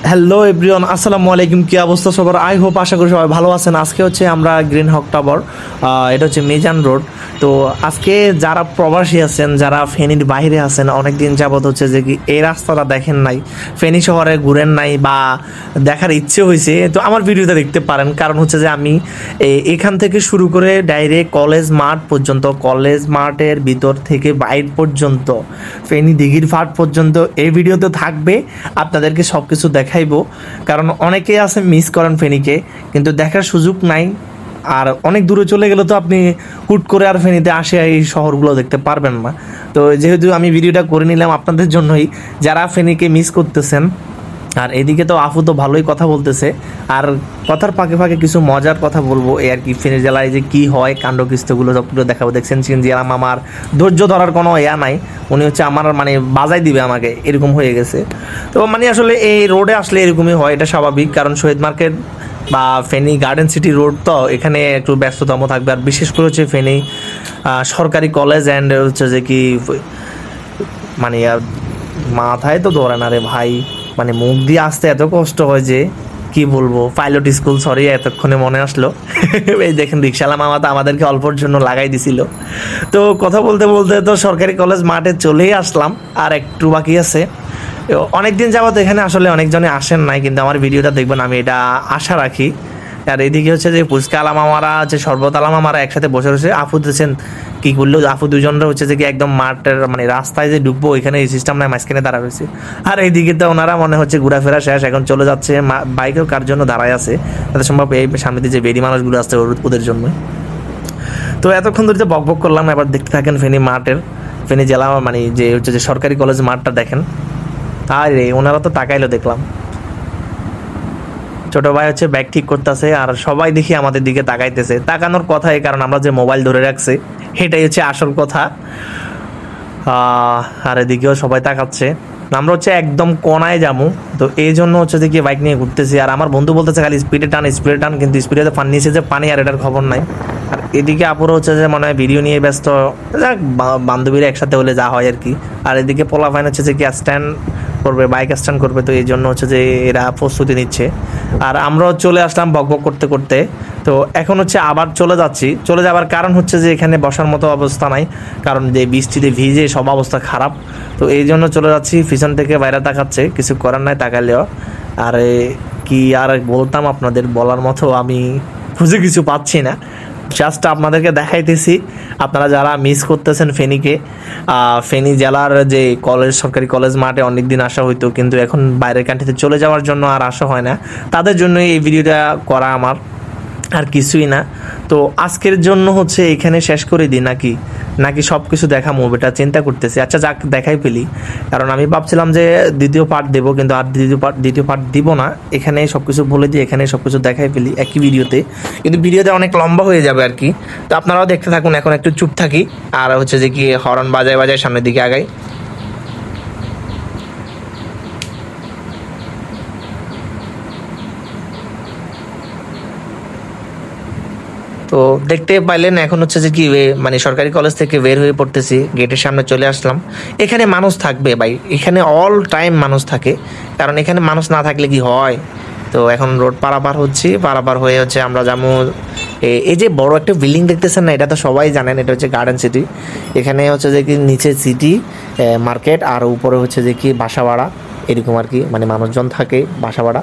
Hello everyone, আসসালামু আলাইকুম। কি অবস্থা সবার? আই হোপ আশা করি সবাই ভালো আছেন। আজকে হচ্ছে আমরা গ্রিন হক টাওয়ার, এটা হচ্ছে মিজান রোড। তো আজকে যারা প্রবাসী আছেন, যারা ফেনীর বাইরে আছেন, অনেক দিন যাবত হচ্ছে যে কি এই রাস্তাটা দেখেন নাই, ফেনী শহরে ঘুরেন নাই বা দেখার ইচ্ছে হয়েছে, তো আমার ভিডিওটা দেখতে পারেন। কারণ হচ্ছে যে আমি এখান থেকে শুরু করে ডাইরেক্ট কলেজ মাঠ পর্যন্ত, কলেজ মাঠের ভিতর থেকে বাইর পর্যন্ত, ফেনী দিঘির ফাট পর্যন্ত এই ভিডিওতে থাকবে। আপনাদেরকে সব কিছু দেখাইবো, কারণ অনেকেই আছে মিস করেন ফেনীকে, কিন্তু দেখার সুযোগ নাই। আর অনেক দূরে চলে গেলে তো আপনি হুট করে আর ফেনীতে আসে এই শহরগুলো দেখতে পারবেন না। তো যেহেতু আমি ভিডিওটা করে নিলাম আপনাদের জন্যই, যারা ফেনীকে মিস করতেছেন। আর এদিকে তো আফু তো ভালোই কথা বলতেছে, আর কথার ফাঁকে ফাঁকে কিছু মজার কথা বলবো এই আর কি। ফেনী জেলায় যে কী হয়, কাণ্ডকৃষ্টগুলো সবগুলো দেখাবো। দেখছেন সিএনজি আলাম আমার ধৈর্য ধরার কোনো ইয়া নাই, উনি হচ্ছে আমার মানে বাজাই দিবে আমাকে, এরকম হয়ে গেছে। তো মানে আসলে এই রোডে আসলে এরকমই হয়, এটা স্বাভাবিক। কারণ শহীদ মার্কেট বা ফেনী গার্ডেন সিটি রোড, তো এখানে একটু ব্যস্ততম থাকবে। আর বিশেষ করে হচ্ছে ফেনী সরকারি কলেজ অ্যান্ড হচ্ছে যে কি মানে মাথায় তো ধরে না রে ভাই, মানে মুখ দিয়ে আসতে এত কষ্ট হয় যে কি বলবো। পাইলট স্কুল, সরি এতক্ষণে মনে আসলো। এই দেখেন রিক্সাওয়ালা মামা তো আমাদেরকে অল্পর জন্য লাগাই দিছিল। তো কথা বলতে বলতে তো সরকারি কলেজ মাঠে চলেই আসলাম, আর একটু বাকি আছে। অনেকদিন যাবত এখানে আসলে অনেকজনে আসেন নাই, কিন্তু আমার ভিডিওটা দেখবেন, আমি এটা আশা রাখি। আর এদিকে হচ্ছে যে ফুচকা আলাম আমারা, যে শরবত আলাম আমারা একসাথে বসে রয়েছে। আপু দিয়েছেন কি করলো, আপু দুজনরা হচ্ছে যে কি একদম মাঠের মানে রাস্তায় যে ঢুকবো ওইখানে এই সিস্টেম নাই, মাঝখানে দাঁড়া রয়েছে। আর এইদিকে তো ওনারা মনে হচ্ছে ঘোরাফেরা শেষ, এখন চলে যাচ্ছে। বাইকেও কার জন্য দাঁড়ায় আছে, তাদের সম্ভব এই সামনে যে বেরি মানুষগুলো আসছে ওদের জন্য। তো এতক্ষণ ধরে বক বক করলাম, এবার দেখতে থাকেন ফেনী মাঠের, ফেনী জেলা মানে যে হচ্ছে যে সরকারি কলেজ মাঠটা দেখেন। আর রে ওনারা তো তাকাইলো দেখলাম, ছোট ভাই হচ্ছে ব্যাগ ঠিক করতেছে, আর সবাই দেখি আমাদের দিকে তাকাইতেছে। তাকানোর কথা এই কারণ আমরা যে মোবাইল ধরে রাখছে, এটাই হচ্ছে আসল কথা। আর এদিকেও সবাই তাকাচ্ছে, আমরা হচ্ছে একদম কোনায় যাবো, তো এই জন্য হচ্ছে যে কি বাইক নিয়ে ঘুরতেছি। আর আমার বন্ধু বলতেছে খালি স্পিডে টান স্পিডে টান, কিন্তু স্পিডে তো পানি নিচে যে পানি, আর এটার খবর নাই। আর এদিকে আপুরো হচ্ছে যে মনে হয় ভিডিও নিয়ে ব্যস্ত, যাক বান্ধবীরা একসাথে হলে যা হয় আর কি। আর এদিকে পোলা ফাইন হচ্ছে যে কি স্ট্যান্ড করবে, বাইক স্ট্যান্ড করবে, তো এই জন্য হচ্ছে যে এরা প্রস্তুতি নিচ্ছে। আর আমরাও চলে আসলাম বক বক করতে করতে। তো এখন হচ্ছে আবার চলে যাবার কারণ হচ্ছে যে এখানে বসার মতো অবস্থা নাই, কারণ যে বৃষ্টিতে ভিজে সব অবস্থা খারাপ। তো এই জন্য চলে যাচ্ছি, পিছন থেকে বাইরে তাকাচ্ছে, কিছু করার নাই তাকালেও। আর কি আর বলতাম আপনাদের, বলার মতো আমি খুঁজে কিছু পাচ্ছি না, জাস্ট আপনাদেরকে দেখাইতেছি। আপনারা যারা মিস করতেছেন ফেনীকে, ফেনী জেলার যে কলেজ, সরকারি কলেজ মাঠে অনেক দিন আসা হইতো, কিন্তু এখন বাইরের কান্ট্রিতে চলে যাওয়ার জন্য আর আসা হয় না, তাদের জন্য এই ভিডিওটা করা আমার, আর কিছুই না। তো আজকের জন্য হচ্ছে এখানে শেষ করে দিই নাকি সব কিছু দেখা মুভিটা চিন্তা করতেছি। আচ্ছা যাক, দেখাই ফেলি, কারণ আমি ভাবছিলাম যে দ্বিতীয় পার্ট দেবো, কিন্তু আর দ্বিতীয় পার্ট দিব না, এখানে সব কিছু বলে দিই, এখানে সব কিছু দেখাই ফেলি একই ভিডিওতে, কিন্তু ভিডিওতে অনেক লম্বা হয়ে যাবে আর কি। তো আপনারাও দেখতে থাকুন, এখন একটু চুপ থাকি, আর হচ্ছে যে কি হর্ন বাজায় সামনের দিকে আগাই। তো দেখতে পাইলেন এখন হচ্ছে যে কি মানে সরকারি কলেজ থেকে বের হয়ে পড়তেছি, গেটের সামনে চলে আসলাম। এখানে মানুষ থাকবে ভাই, এখানে অল টাইম মানুষ থাকে, কারণ এখানে মানুষ না থাকলে কি হয়। তো এখন রোড পারাপার হয়ে হচ্ছে আমরা যাবো এই যে বড় একটা বিল্ডিং দেখতেছেন না, এটা তো সবাই জানেন, এটা হচ্ছে গার্ডেন সিটি। এখানে হচ্ছে যে কি নিচে সিটি মার্কেট, আর উপরে হচ্ছে যে কি বাসা ভাড়া, এরকম আর কি, মানে মানুষজন থাকে বাসা ভাড়া।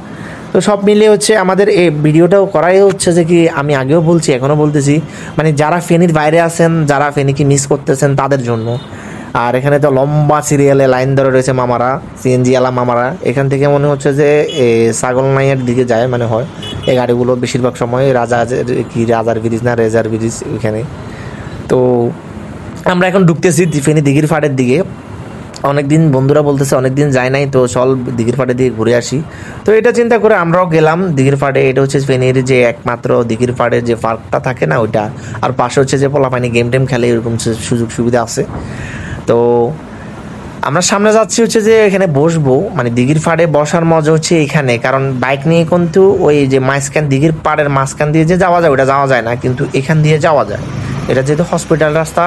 তো সব মিলিয়ে হচ্ছে আমাদের এই ভিডিওটাও করাই হচ্ছে যে কি, আমি আগেও বলছি এখনও বলতেছি, মানে যারা ফেনীর বাইরে আছেন, যারা ফেনীকে মিস করতেছেন তাদের জন্য। আর এখানে তো লম্বা সিরিয়ালে লাইন ধরে রয়েছে মামারা, সিএনজি আলা মামারা। এখান থেকে মনে হচ্ছে যে ছাগল নাইয়ের দিকে যায় মানে হয় এই গাড়িগুলো বেশিরভাগ সময়, রাজার ব্রিজ না রেজার ব্রিজ ওইখানে। তো আমরা এখন ঢুকতেছি ফেনী দিঘির ফাটের দিকে। অনেকদিন বন্ধুরা বলতেছে অনেকদিন যায় নাই, তো চল দিঘির ফাটে দিয়ে ঘুরে আসি। তো এটা চিন্তা করে আমরাও গেলাম দিঘির ফাটে। এটা হচ্ছে ফেনীর যে একমাত্র দিঘির ফাটে যে পার্কটা থাকে না ওইটা, আর পাশে হচ্ছে যে পোলাপানি গেম টেম খেলে, এরকম সুযোগ সুবিধা আছে। তো আমরা সামনে যাচ্ছি হচ্ছে যে এখানে বসবো, মানে দিঘির ফাটে বসার মজা হচ্ছে এখানে, কারণ বাইক নিয়ে কিন্তু ওই যে মাঝখান দিঘির পাড়ের মাঝখান দিয়ে যে যাওয়া যায় ওটা যাওয়া যায় না, কিন্তু এখান দিয়ে যাওয়া যায়। এটা যেহেতু হসপিটাল রাস্তা,